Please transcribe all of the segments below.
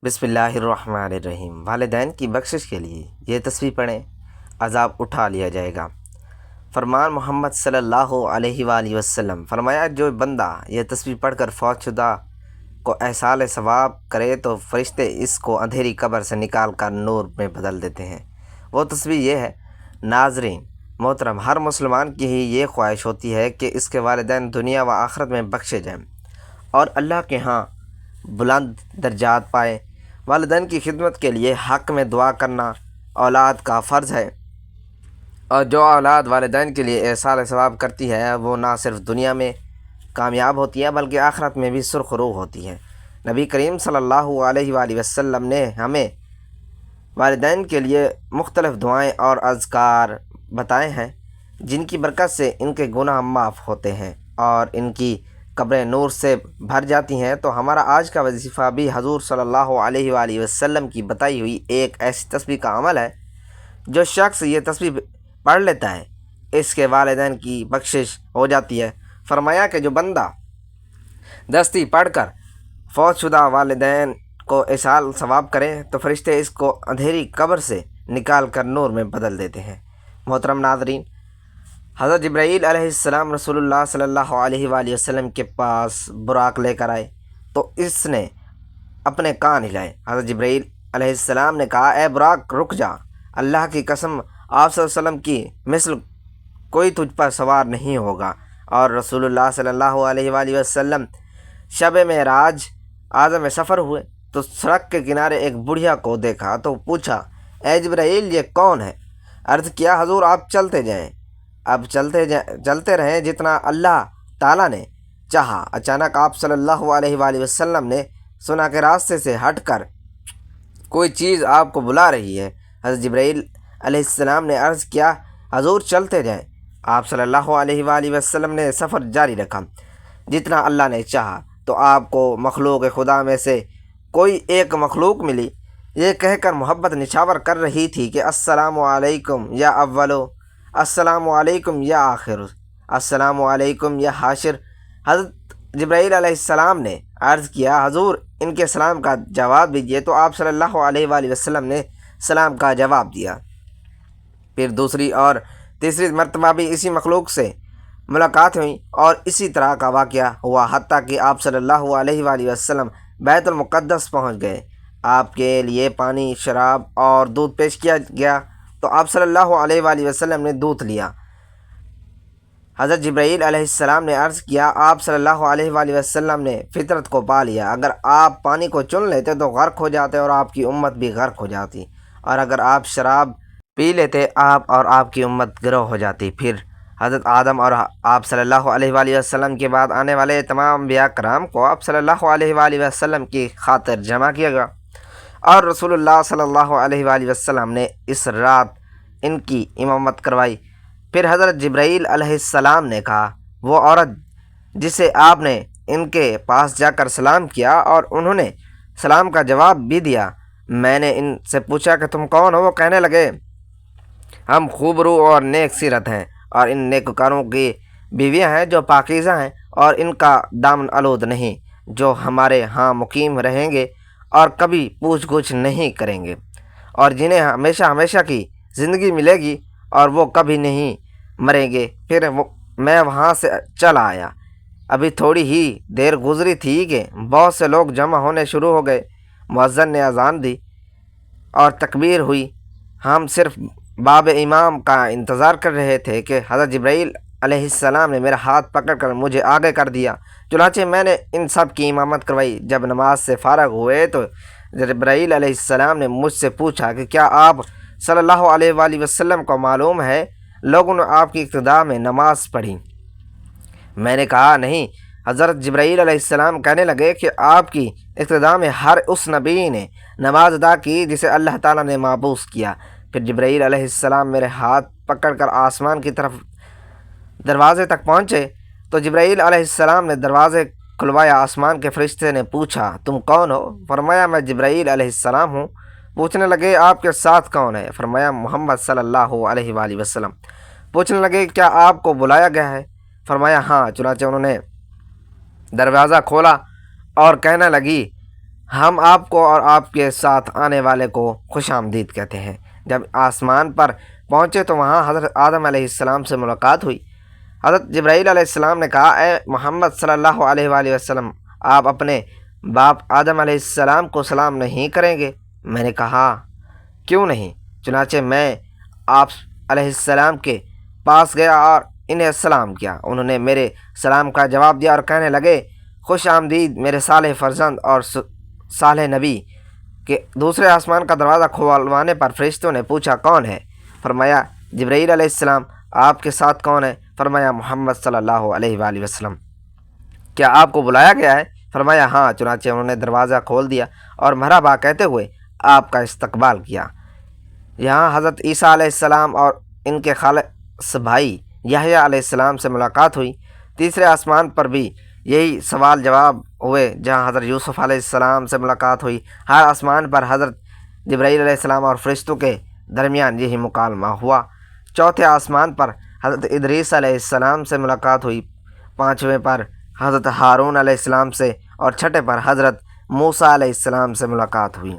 بسم اللہ الرحمن الرحیم۔ والدین کی بخشش کے لیے یہ تسبیح پڑھیں، عذاب اٹھا لیا جائے گا۔ فرمان محمد صلی اللہ علیہ وآلہ وسلم فرمایا، جو بندہ یہ تسبیح پڑھ کر فوت شدہ کو احصال ثواب کرے تو فرشتے اس کو اندھیری قبر سے نکال کر نور میں بدل دیتے ہیں۔ وہ تسبیح یہ ہے۔ ناظرین محترم، ہر مسلمان کی ہی یہ خواہش ہوتی ہے کہ اس کے والدین دنیا و آخرت میں بخشے جائیں اور اللہ کے ہاں بلند درجات پائیں۔ والدین کی خدمت کے لیے حق میں دعا کرنا اولاد کا فرض ہے، اور جو اولاد والدین کے لیے احصال ثواب کرتی ہے وہ نہ صرف دنیا میں کامیاب ہوتی ہے بلکہ آخرت میں بھی سرخرو ہوتی ہے۔ نبی کریم صلی اللہ علیہ وآلہ وسلم نے ہمیں والدین کے لیے مختلف دعائیں اور اذکار بتائے ہیں جن کی برکت سے ان کے گناہ معاف ہوتے ہیں اور ان کی قبریں نور سے بھر جاتی ہیں۔ تو ہمارا آج کا وظیفہ بھی حضور صلی اللہ علیہ وآلہ وسلم کی بتائی ہوئی ایک ایسی تسبیح کا عمل ہے۔ جو شخص یہ تسبیح پڑھ لیتا ہے اس کے والدین کی بخشش ہو جاتی ہے۔ فرمایا کہ جو بندہ دستی پڑھ کر فوت شدہ والدین کو احصال ثواب کرے تو فرشتے اس کو اندھیری قبر سے نکال کر نور میں بدل دیتے ہیں۔ محترم ناظرین، حضرت جبرائیل علیہ السلام رسول اللہ صلی اللہ علیہ وآلہ وسلم کے پاس براق لے کر آئے تو اس نے اپنے کان ہلائے۔ حضرت جبرائیل علیہ السلام نے کہا، اے براق رک جا، اللہ کی قسم آپ صلی اللہ علیہ وسلم کی مثل کوئی تجھ پر سوار نہیں ہوگا۔ اور رسول اللہ صلی اللہ علیہ وآلہ وسلم شب معراج اعظم سفر ہوئے تو سڑک کے کنارے ایک بڑھیا کو دیکھا تو پوچھا، اے جبرائیل یہ کون ہے؟ عرض کیا، حضور آپ چلتے جائیں، اب چلتے رہیں جتنا اللہ تعالیٰ نے چاہا۔ اچانک آپ صلی اللہ علیہ وآلہ وسلم نے سنا کہ راستے سے ہٹ کر کوئی چیز آپ کو بلا رہی ہے۔ حضرت جبرائیل علیہ السلام نے عرض کیا، حضور چلتے جائیں۔ آپ صلی اللہ علیہ وآلہ وسلم نے سفر جاری رکھا جتنا اللہ نے چاہا تو آپ کو مخلوق خدا میں سے کوئی ایک مخلوق ملی۔ یہ کہہ کر محبت نچھاور کر رہی تھی کہ السلام علیکم یا اولو، السلام علیکم یا آخر، السلام علیکم یا حاشر۔ حضرت جبرائیل علیہ السلام نے عرض کیا، حضور ان کے سلام کا جواب دیجیے۔ تو آپ صلی اللہ علیہ وآلہ وسلم نے سلام کا جواب دیا۔ پھر دوسری اور تیسری مرتبہ بھی اسی مخلوق سے ملاقات ہوئی اور اسی طرح کا واقعہ ہوا، حتیٰ کہ آپ صلی اللہ علیہ وآلہ وسلم بیت المقدس پہنچ گئے۔ آپ کے لیے پانی، شراب اور دودھ پیش کیا گیا تو آپ صلی اللہ علیہ وآلہ وسلم نے دودھ لیا۔ حضرت جبرائیل علیہ السلام نے عرض کیا، آپ صلی اللہ علیہ وآلہ وسلم نے فطرت کو پا لیا۔ اگر آپ پانی کو چن لیتے تو غرق ہو جاتے اور آپ کی امت بھی غرق ہو جاتی، اور اگر آپ شراب پی لیتے آپ اور آپ کی امت گروہ ہو جاتی۔ پھر حضرت آدم اور آپ صلی اللہ علیہ وآلہ وسلم کے بعد آنے والے تمام انبیاء کرام کو آپ صلی اللہ علیہ وآلہ وسلم کی خاطر جمع کیا گیا، اور رسول اللہ صلی اللہ علیہ وآلہ وسلم نے اس رات ان کی امامت کروائی۔ پھر حضرت جبرائیل علیہ السلام نے کہا، وہ عورت جسے آپ نے ان کے پاس جا کر سلام کیا اور انہوں نے سلام کا جواب بھی دیا، میں نے ان سے پوچھا کہ تم کون ہو؟ وہ کہنے لگے، ہم خوب رو اور نیک سیرت ہیں اور ان نیکوکاروں کی بیویاں ہیں جو پاکیزہ ہیں اور ان کا دامن آلود نہیں، جو ہمارے ہاں مقیم رہیں گے اور کبھی پوچھ گچھ نہیں کریں گے، اور جنہیں ہمیشہ ہمیشہ کی زندگی ملے گی اور وہ کبھی نہیں مریں گے۔ پھر میں وہاں سے چل آیا۔ ابھی تھوڑی ہی دیر گزری تھی کہ بہت سے لوگ جمع ہونے شروع ہو گئے۔ مؤذن نے اذان دی اور تکبیر ہوئی۔ ہم صرف باب امام کا انتظار کر رہے تھے کہ حضرت جبرائیل علیہ السلام نے میرا ہاتھ پکڑ کر مجھے آگے کر دیا، چنانچہ میں نے ان سب کی امامت کروائی۔ جب نماز سے فارغ ہوئے تو جبرائیل علیہ السلام نے مجھ سے پوچھا کہ کیا آپ صلی اللہ علیہ وآلہ وسلم کو معلوم ہے لوگوں نے آپ کی اقتداء میں نماز پڑھی؟ میں نے کہا نہیں۔ حضرت جبرائیل علیہ السلام کہنے لگے کہ آپ کی اقتداء میں ہر اس نبی نے نماز ادا کی جسے اللہ تعالیٰ نے مبعوث کیا۔ پھر جبرائیل علیہ السلام میرے ہاتھ پکڑ کر آسمان کی طرف دروازے تک پہنچے تو جبرائیل علیہ السلام نے دروازے کھلوایا۔ آسمان کے فرشتے نے پوچھا، تم کون ہو؟ فرمایا، میں جبرائیل علیہ السلام ہوں۔ پوچھنے لگے، آپ کے ساتھ کون ہے؟ فرمایا، محمد صلی اللہ علیہ وآلہ وسلم۔ پوچھنے لگے، کیا آپ کو بلایا گیا ہے؟ فرمایا، ہاں۔ چنانچہ انہوں نے دروازہ کھولا اور کہنے لگی، ہم آپ کو اور آپ کے ساتھ آنے والے کو خوش آمدید کہتے ہیں۔ جب آسمان پر پہنچے تو وہاں حضرت آدم علیہ السلام سے ملاقات ہوئی۔ حضرت جبرائیل علیہ السلام نے کہا، اے محمد صلی اللہ علیہ وآلہ وسلم، آپ اپنے باپ آدم علیہ السلام کو سلام نہیں کریں گے؟ میں نے کہا، کیوں نہیں؟ چنانچہ میں آپ علیہ السلام کے پاس گیا اور انہیں سلام کیا۔ انہوں نے میرے سلام کا جواب دیا اور کہنے لگے، خوش آمدید میرے صالح فرزند اور صالح نبی۔ کہ دوسرے آسمان کا دروازہ کھولوانے پر فرشتوں نے پوچھا، کون ہے؟ فرمایا، جبرائیل علیہ السلام۔ آپ کے ساتھ کون ہے؟ فرمایا، محمد صلی اللہ علیہ وآلہ وسلم۔ کیا آپ کو بلایا گیا ہے؟ فرمایا، ہاں۔ چنانچہ انہوں نے دروازہ کھول دیا اور مرحبا کہتے ہوئے آپ کا استقبال کیا۔ یہاں حضرت عیسیٰ علیہ السلام اور ان کے خالص بھائی یحییٰ علیہ السلام سے ملاقات ہوئی۔ تیسرے آسمان پر بھی یہی سوال جواب ہوئے، جہاں حضرت یوسف علیہ السلام سے ملاقات ہوئی۔ ہر آسمان پر حضرت جبرائیل علیہ السلام اور فرشتوں کے درمیان یہی مکالمہ ہوا۔ چوتھے آسمان پر حضرت ادریس علیہ السلام سے ملاقات ہوئی۔ پانچویں پر حضرت ہارون علیہ السلام سے اور چھٹے پر حضرت موسیٰ علیہ السلام سے ملاقات ہوئی،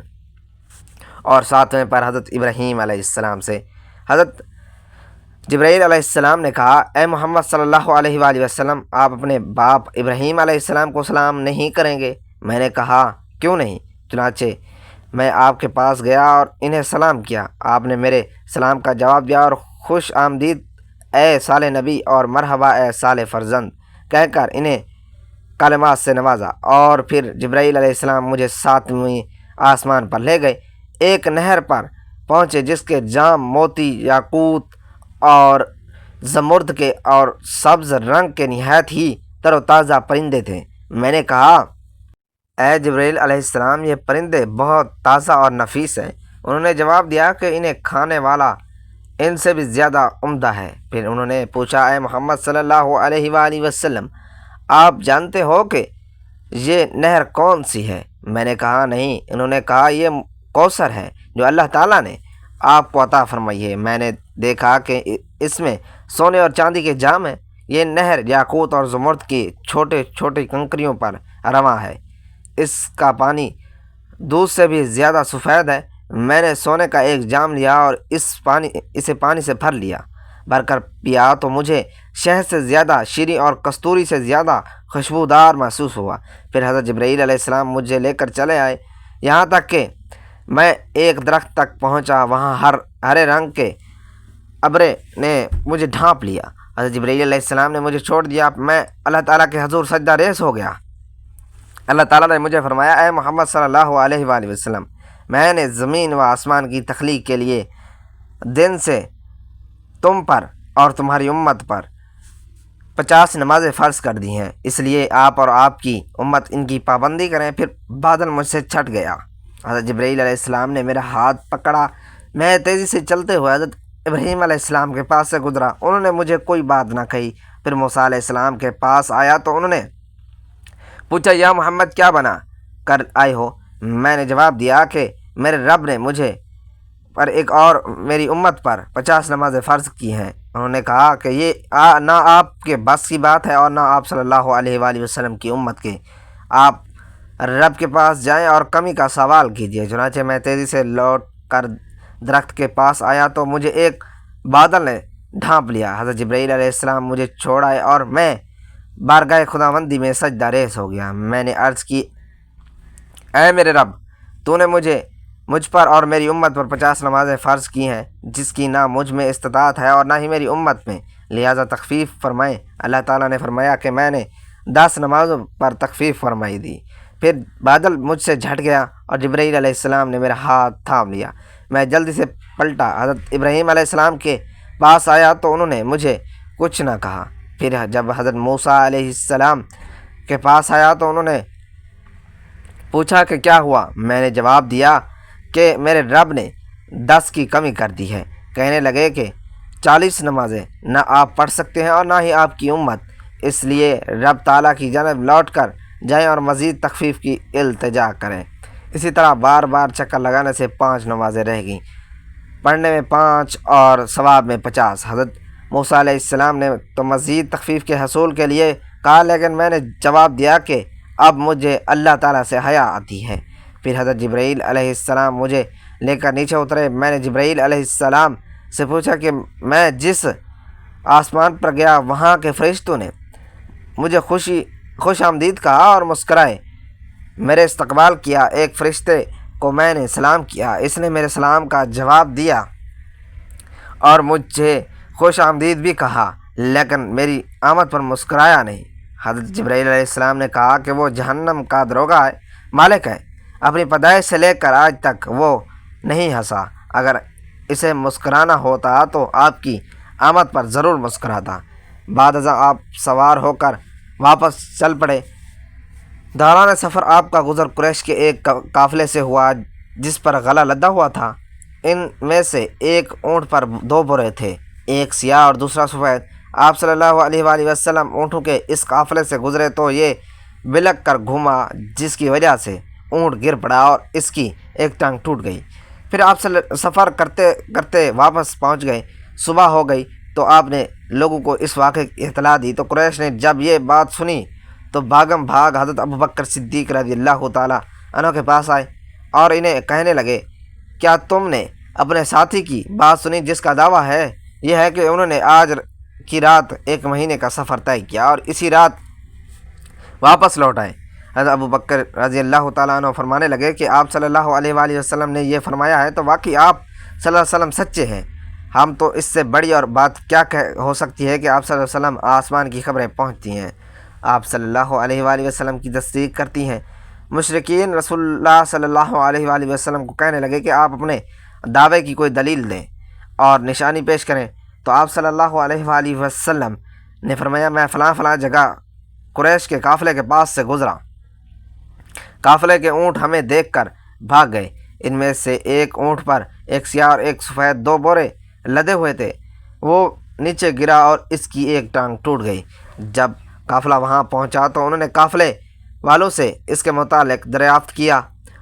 اور ساتویں پر حضرت ابراہیم علیہ السلام سے۔ حضرت جبرائیل علیہ السلام نے کہا، اے محمد صلی اللہ علیہ وآلہ وسلم، آپ اپنے باپ ابراہیم علیہ السلام کو سلام نہیں کریں گے؟ میں نے کہا، کیوں نہیں؟ چنانچہ میں آپ کے پاس گیا اور انہیں سلام کیا۔ آپ نے میرے سلام کا جواب دیا اور خوش آمدید اے صالح نبی اور مرحبا اے صالح فرزند کہہ کر انہیں کلمات سے نوازا، اور پھر جبرائیل علیہ السلام مجھے ساتویں آسمان پر لے گئے۔ ایک نہر پر پہنچے جس کے جام موتی، یاقوت اور زمرد کے اور سبز رنگ کے نہایت ہی تر و تازہ پرندے تھے۔ میں نے کہا، اے جبرائیل علیہ السلام، یہ پرندے بہت تازہ اور نفیس ہیں۔ انہوں نے جواب دیا کہ انہیں کھانے والا ان سے بھی زیادہ عمدہ ہے۔ پھر انہوں نے پوچھا، اے محمد صلی اللہ علیہ وآلہ وسلم، آپ جانتے ہو کہ یہ نہر کون سی ہے؟ میں نے کہا، نہیں۔ انہوں نے کہا، یہ کوثر ہے جو اللہ تعالیٰ نے آپ کو عطا فرمائی ہے۔ میں نے دیکھا کہ اس میں سونے اور چاندی کے جام ہیں۔ یہ نہر یاقوت اور زمرد کی چھوٹے چھوٹے کنکریوں پر رواں ہے۔ اس کا پانی دودھ سے بھی زیادہ سفید ہے۔ میں نے سونے کا ایک جام لیا اور اسے پانی سے بھر کر پیا تو مجھے شہد سے زیادہ شیریں اور کستوری سے زیادہ خوشبودار محسوس ہوا۔ پھر حضرت جبرائیل علیہ السلام مجھے لے کر چلے آئے، یہاں تک کہ میں ایک درخت تک پہنچا۔ وہاں ہرے رنگ کے ابرے نے مجھے ڈھانپ لیا۔ حضرت جبرائیل علیہ السلام نے مجھے چھوڑ دیا۔ میں اللہ تعالیٰ کے حضور سجدہ ریز ہو گیا۔ اللہ تعالیٰ نے مجھے فرمایا، اے محمد صلی اللہ علیہ وآلہ وسلم، میں نے زمین و آسمان کی تخلیق کے لیے دن سے تم پر اور تمہاری امت پر 50 نمازیں فرض کر دی ہیں، اس لیے آپ اور آپ کی امت ان کی پابندی کریں۔ پھر بادل مجھ سے چھٹ گیا۔ حضرت جبرائیل علیہ السلام نے میرا ہاتھ پکڑا۔ میں تیزی سے چلتے ہوئے حضرت ابراہیم علیہ السلام کے پاس سے گزرا۔ انہوں نے مجھے کوئی بات نہ کہی۔ پھر موسیٰ علیہ السلام کے پاس آیا تو انہوں نے پوچھا، یا محمد، کیا بنا کر آئے ہو؟ میں نے جواب دیا کہ میرے رب نے مجھے پر ایک اور میری امت پر 50 نمازیں فرض کی ہیں۔ انہوں نے کہا کہ یہ نہ آپ کے بس کی بات ہے اور نہ آپ صلی اللہ علیہ وآلہ وسلم کی امت کے۔ آپ رب کے پاس جائیں اور کمی کا سوال کیجیے۔ چنانچہ میں تیزی سے لوٹ کر درخت کے پاس آیا تو مجھے ایک بادل نے ڈھانپ لیا۔ حضرت جبرائیل علیہ السلام مجھے چھوڑائے اور میں بارگاہ خداوندی میں سجدہ ریز ہو گیا۔ میں نے عرض کی، اے میرے رب، تو نے مجھ پر اور میری امت پر 50 نمازیں فرض کی ہیں، جس کی نہ مجھ میں استطاعت ہے اور نہ ہی میری امت میں، لہٰذا تخفیف فرمائیں۔ اللہ تعالیٰ نے فرمایا کہ میں نے 10 نمازوں پر تخفیف فرمائی دی۔ پھر بادل مجھ سے جھٹ گیا اور جبرائیل علیہ السلام نے میرا ہاتھ تھام لیا۔ میں جلدی سے پلٹا۔ حضرت ابراہیم علیہ السلام کے پاس آیا تو انہوں نے مجھے کچھ نہ کہا۔ پھر جب حضرت موسیٰ علیہ السلام کے پاس آیا تو انہوں نے پوچھا کہ کیا ہوا؟ میں نے جواب دیا کہ میرے رب نے 10 کی کمی کر دی ہے۔ کہنے لگے کہ 40 نمازیں نہ آپ پڑھ سکتے ہیں اور نہ ہی آپ کی امت، اس لیے رب تعالیٰ کی جانب لوٹ کر جائیں اور مزید تخفیف کی التجا کریں۔ اسی طرح بار بار چکر لگانے سے 5 نمازیں رہ گئیں، پڑھنے میں 5 اور ثواب میں 50۔ حضرت موسیٰ علیہ السلام نے تو مزید تخفیف کے حصول کے لیے کہا، لیکن میں نے جواب دیا کہ اب مجھے اللہ تعالیٰ سے حیا آتی ہے۔ پھر حضرت جبرائیل علیہ السلام مجھے لے کر نیچے اترے۔ میں نے جبرائیل علیہ السلام سے پوچھا کہ میں جس آسمان پر گیا وہاں کے فرشتوں نے مجھے خوش آمدید کہا اور مسکرائے، میرے استقبال کیا۔ ایک فرشتے کو میں نے سلام کیا، اس نے میرے سلام کا جواب دیا اور مجھے خوش آمدید بھی کہا، لیکن میری آمد پر مسکرایا نہیں۔ حضرت جبرائیل علیہ السلام نے کہا کہ وہ جہنم کا داروغہ ہے، مالک ہے، اپنی پیدائش سے لے کر آج تک وہ نہیں ہنسا، اگر اسے مسکرانا ہوتا تو آپ کی آمد پر ضرور مسکراتا۔ بعد ازاں آپ سوار ہو کر واپس چل پڑے۔ دوران سفر آپ کا گزر قریش کے ایک قافلے سے ہوا جس پر غلہ لدا ہوا تھا۔ ان میں سے ایک اونٹ پر 2 بورے تھے، ایک سیاہ اور دوسرا سفید۔ آپ صلی اللہ علیہ وآلہ وسلم اونٹوں کے اس قافلے سے گزرے تو یہ بلک کر گھوما، جس کی وجہ سے اونٹ گر پڑا اور اس کی ایک ٹانگ ٹوٹ گئی۔ پھر آپ سفر کرتے کرتے واپس پہنچ گئے۔ صبح ہو گئی تو آپ نے لوگوں کو اس واقعے کی اطلاع دی، تو قریش نے جب یہ بات سنی تو بھاگم بھاگ حضرت ابوبکر صدیق رضی اللہ تعالیٰ عنہ کے پاس آئے اور انہیں کہنے لگے، کیا تم نے اپنے ساتھی کی بات سنی جس کا دعویٰ ہے یہ ہے کہ انہوں نے آج کی رات 1 مہینے کا سفر طے کیا اور اسی رات واپس لوٹ آئے؟ حضرت ابوبکر رضی اللہ تعالیٰ عنہ فرمانے لگے کہ آپ صلی اللہ علیہ وآلہ وسلم نے یہ فرمایا ہے تو واقعی آپ صلی اللہ علیہ وسلم سچے ہیں۔ ہم تو اس سے بڑی اور بات کیا ہو سکتی ہے کہ آپ صلی اللہ علیہ وسلم آسمان کی خبریں پہنچتی ہیں، آپ صلی اللہ علیہ وآلہ وسلم کی تصدیق کرتی ہیں۔ مشرکین رسول اللہ صلی اللہ علیہ وآلہ وسلم کو کہنے لگے کہ آپ اپنے دعوے کی کوئی دلیل دیں اور نشانی پیش کریں، تو آپ صلی اللہ علیہ وآلہ وسلم نے فرمایا، میں فلاں جگہ قریش کے قافلے کے پاس سے گزرا، قافلے کے اونٹ ہمیں دیکھ کر بھاگ گئے، ان میں سے ایک اونٹ پر ایک سیاہ اور ایک سفید 2 بورے لدے ہوئے تھے، وہ نیچے گرا اور اس کی ایک ٹانگ ٹوٹ گئی۔ جب قافلہ وہاں پہنچا تو انہوں نے قافلے والوں سے اس کے متعلق دریافت کیا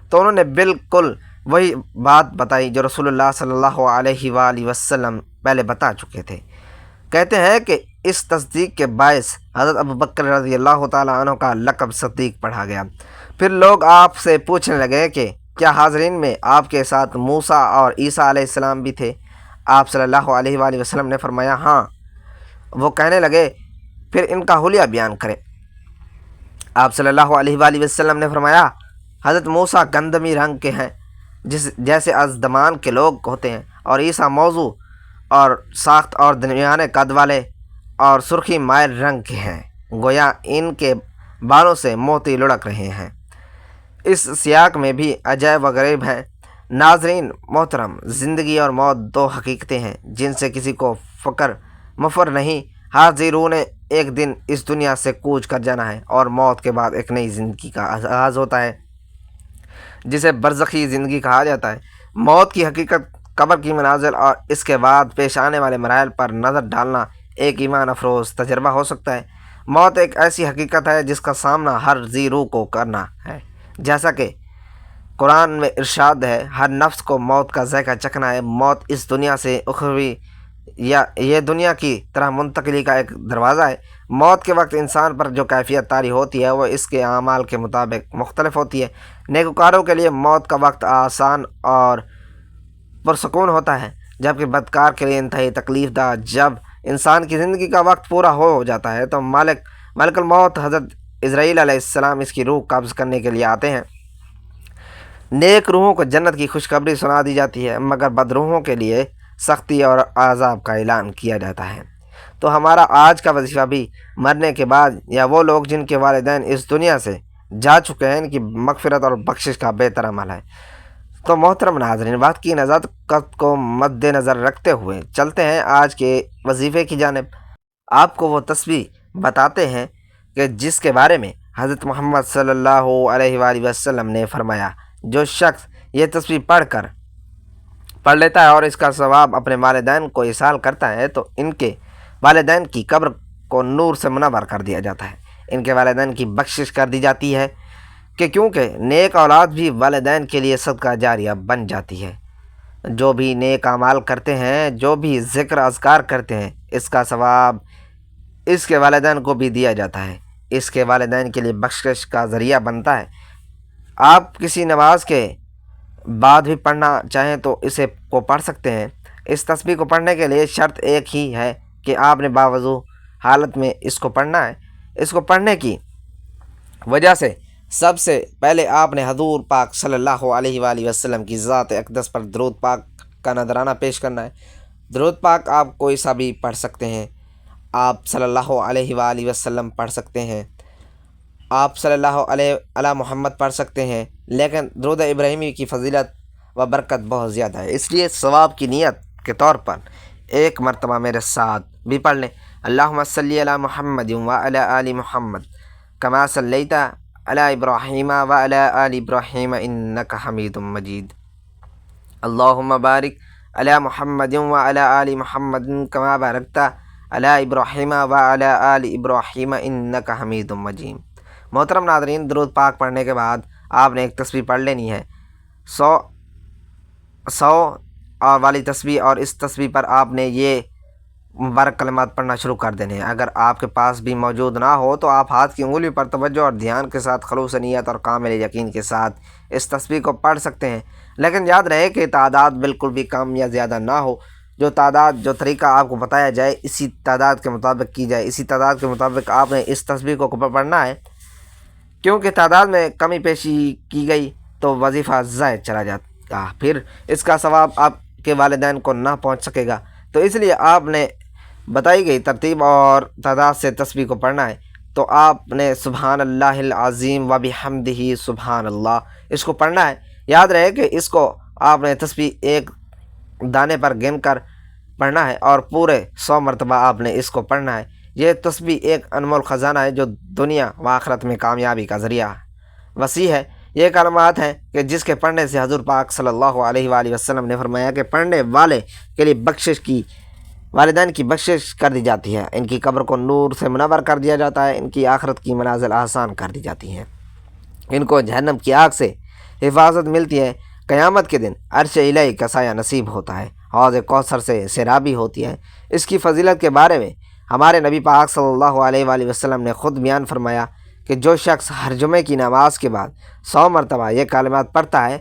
تو انہوں نے بالکل وہی بات بتائی جو رسول اللہ صلی اللہ علیہ وآلہ وسلم پہلے بتا چکے تھے۔ کہتے ہیں کہ اس تصدیق کے باعث حضرت ابوبکر رضی اللہ تعالیٰ عنہ کا لقب صدیق پڑھا گیا۔ پھر لوگ آپ سے پوچھنے لگے کہ کیا حاضرین میں آپ کے ساتھ موسیٰ اور عیسیٰ علیہ السلام بھی تھے؟ آپ صلی اللہ علیہ وآلہ وسلم نے فرمایا، ہاں۔ وہ کہنے لگے، پھر ان کا حلیہ بیان کریں۔ آپ صلی اللہ علیہ وآلہ وسلم نے فرمایا، حضرت موسیٰ گندمی رنگ کے ہیں جیسے ازدمان کے لوگ ہوتے ہیں، اور عیسیٰ موضوع اور ساخت اور درمیانے قد والے اور سرخی مائل رنگ کے ہیں، گویا ان کے بالوں سے موتی لڑک رہے ہیں۔ اس سیاق میں بھی عجائب و غریب ہیں۔ ناظرین محترم، زندگی اور موت 2 حقیقتیں ہیں جن سے کسی کو مفر نہیں۔ ہر ذی روح نے ایک دن اس دنیا سے کوچ کر جانا ہے اور موت کے بعد ایک نئی زندگی کا آغاز ہوتا ہے جسے برزخی زندگی کہا جاتا ہے۔ موت کی حقیقت، قبر کی منازل اور اس کے بعد پیش آنے والے مراحل پر نظر ڈالنا ایک ایمان افروز تجربہ ہو سکتا ہے۔ موت ایک ایسی حقیقت ہے جس کا سامنا ہر ذی روح کو کرنا ہے، جیسا کہ قرآن میں ارشاد ہے، ہر نفس کو موت کا ذائقہ چکھنا ہے۔ موت اس دنیا سے اخروی یا یہ دنیا کی طرح منتقلی کا ایک دروازہ ہے۔ موت کے وقت انسان پر جو کیفیت طاری ہوتی ہے وہ اس کے اعمال کے مطابق مختلف ہوتی ہے۔ نیکوکاروں کے لیے موت کا وقت آسان اور پرسکون ہوتا ہے، جبکہ بدکار کے لیے انتہائی تکلیف دہ۔ جب انسان کی زندگی کا وقت پورا ہو جاتا ہے تو ملک الموت حضرت عزرائیل علیہ السلام اس کی روح قبض کرنے کے لیے آتے ہیں۔ نیک روحوں کو جنت کی خوشخبری سنا دی جاتی ہے، مگر بد روحوں کے لیے سختی اور عذاب کا اعلان کیا جاتا ہے۔ تو ہمارا آج کا وظیفہ بھی مرنے کے بعد یا وہ لوگ جن کے والدین اس دنیا سے جا چکے ہیں ان کی مغفرت اور بخشش کا بہتر عمل ہے۔ تو محترم ناظرین، وقت کی نزاکت کو مد نظر رکھتے ہوئے چلتے ہیں آج کے وظیفے کی جانب۔ آپ کو وہ تسبیح بتاتے ہیں کہ جس کے بارے میں حضرت محمد صلی اللہ علیہ وآلہ وسلم نے فرمایا، جو شخص یہ تسبیح پڑھ لیتا ہے اور اس کا ثواب اپنے والدین کو ایصال کرتا ہے تو ان کے والدین کی قبر کو نور سے منور کر دیا جاتا ہے، ان کے والدین کی بخشش کر دی جاتی ہے کہ کیونکہ نیک اولاد بھی والدین کے لیے صدقہ جاریہ بن جاتی ہے۔ جو بھی نیک اعمال کرتے ہیں، جو بھی ذکر اذکار کرتے ہیں، اس کا ثواب اس کے والدین کو بھی دیا جاتا ہے، اس کے والدین کے لیے بخشش کا ذریعہ بنتا ہے۔ آپ کسی نماز کے بعد بھی پڑھنا چاہیں تو اسے کو پڑھ سکتے ہیں۔ اس تسبیح کو پڑھنے کے لیے شرط ایک ہی ہے کہ آپ نے باوضو حالت میں اس کو پڑھنا ہے۔ اس کو پڑھنے کی وجہ سے سب سے پہلے آپ نے حضور پاک صلی اللہ علیہ وآلہ وسلم کی ذات اقدس پر درود پاک کا نذرانہ پیش کرنا ہے۔ درود پاک آپ کوئی سا بھی پڑھ سکتے ہیں، آپ صلی اللہ علیہ وآلہ وسلم پڑھ سکتے ہیں، آپ صلی اللہ علیہ محمد پڑھ سکتے ہیں، لیکن درود ابراہیمی کی فضیلت و برکت بہت زیادہ ہے، اس لیے ثواب کی نیت کے طور پر ایک مرتبہ میرے ساتھ بھی پڑھ لیں۔ اللہم صلی علی محمد وعلی آل محمد کما صلیت علی ابراہیم وعلی آل ابراہیم انک حمید مجید۔ اللہم بارک علی محمد وعلی آل محمد کما بارکت علی ابراہیم وعلی آل ابراہیم انک حمید مجید۔ محترم ناظرین، درود پاک پڑھنے کے بعد آپ نے ایک تسبیح پڑھ لینی ہے، 100 والی تسبیح، اور اس تسبیح پر آپ نے یہ مبارک کلمات پڑھنا شروع کر دینے ہیں۔ اگر آپ کے پاس بھی موجود نہ ہو تو آپ ہاتھ کی انگلی پر توجہ اور دھیان کے ساتھ خلوص نیت اور کامل یقین کے ساتھ اس تسبیح کو پڑھ سکتے ہیں، لیکن یاد رہے کہ تعداد بالکل بھی کم یا زیادہ نہ ہو۔ جو طریقہ آپ کو بتایا جائے اسی تعداد کے مطابق کی جائے، اسی تعداد کے مطابق آپ نے اس تسبیح کو پڑھنا ہے، کیونکہ تعداد میں کمی پیشی کی گئی تو وظیفہ ضائع چلا جاتا، پھر اس کا ثواب آپ کے والدین کو نہ پہنچ سکے گا۔ تو اس لیے آپ نے بتائی گئی ترتیب اور تعداد سے تسبیح کو پڑھنا ہے۔ تو آپ نے سبحان اللہ العظیم و بحمدہ سبحان اللہ اس کو پڑھنا ہے۔ یاد رہے کہ اس کو آپ نے تسبیح ایک دانے پر گن کر پڑھنا ہے اور پورے 100 مرتبہ آپ نے اس کو پڑھنا ہے۔ یہ تسبیح ایک انمول خزانہ ہے جو دنیا و آخرت میں کامیابی کا ذریعہ وسیع ہے۔ یہ کلمات ہیں کہ جس کے پڑھنے سے حضور پاک صلی اللہ علیہ وآلہ وسلم نے فرمایا کہ پڑھنے والے کے لیے والدین کی بخشش کر دی جاتی ہے، ان کی قبر کو نور سے منور کر دیا جاتا ہے، ان کی آخرت کی منازل آسان کر دی جاتی ہیں، ان کو جہنم کی آگ سے حفاظت ملتی ہے، قیامت کے دن عرش الہی کا سایہ نصیب ہوتا ہے، حوض کوثر سے سیرابی ہوتی ہے۔ اس کی فضیلت کے بارے میں ہمارے نبی پاک صلی اللہ علیہ وآلہ وسلم نے خود بیان فرمایا کہ جو شخص ہر جمعے کی نماز کے بعد 100 مرتبہ یہ کلمات پڑھتا ہے،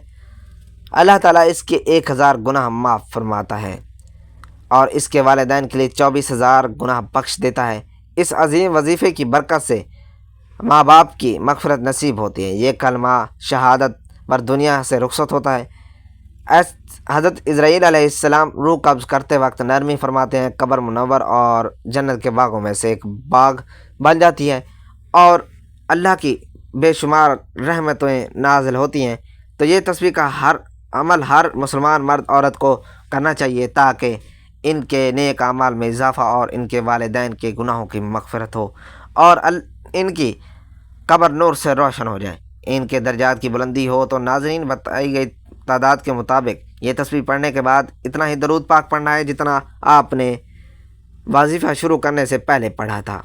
اللہ تعالیٰ اس کے 1000 گناہ معاف فرماتا ہے اور اس کے والدین کے لیے 24000 گناہ بخش دیتا ہے۔ اس عظیم وظیفے کی برکت سے ماں باپ کی مغفرت نصیب ہوتی ہے۔ یہ کلمہ شہادت پر دنیا سے رخصت ہوتا ہے۔ حضرت اسرائیل علیہ السلام روح قبض کرتے وقت نرمی فرماتے ہیں، قبر منور اور جنت کے باغوں میں سے ایک باغ بن جاتی ہے اور اللہ کی بے شمار رحمتیں نازل ہوتی ہیں۔ تو یہ تسبیح کا عمل ہر مسلمان مرد عورت کو کرنا چاہیے تاکہ ان کے نیک اعمال میں اضافہ اور ان کے والدین کے گناہوں کی مغفرت ہو اور ان کی قبر نور سے روشن ہو جائے، ان کے درجات کی بلندی ہو۔ تو ناظرین، بتائی گئی تعداد کے مطابق یہ تسبیح پڑھنے کے بعد اتنا ہی درود پاک پڑھنا ہے جتنا آپ نے وظیفہ شروع کرنے سے پہلے پڑھا تھا،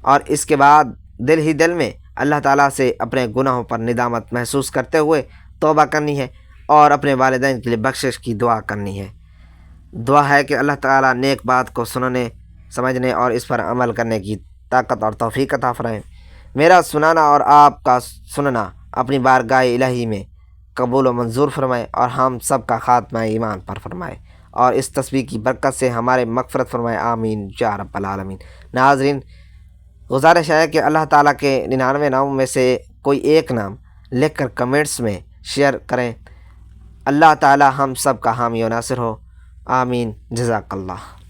اور اس کے بعد دل ہی دل میں اللہ تعالیٰ سے اپنے گناہوں پر ندامت محسوس کرتے ہوئے توبہ کرنی ہے اور اپنے والدین کے لیے بخشش کی دعا کرنی ہے۔ دعا ہے کہ اللہ تعالیٰ نیک بات کو سننے، سمجھنے اور اس پر عمل کرنے کی طاقت اور توفیق عطا فرمائے۔ میرا سنانا اور آپ کا سننا اپنی بارگاہ الہی میں قبول و منظور فرمائے اور ہم سب کا خاتمہ ایمان پر فرمائے اور اس تسبیح کی برکت سے ہمارے مغفرت فرمائے، آمین یا رب العالمین۔ ناظرین، گزارش ہے کہ اللہ تعالیٰ کے 99 ناموں میں سے کوئی ایک نام لکھ کر کمنٹس میں شیئر کریں۔ اللہ تعالیٰ ہم سب کا حامی و ناصر ہو، آمین، جزاک اللہ۔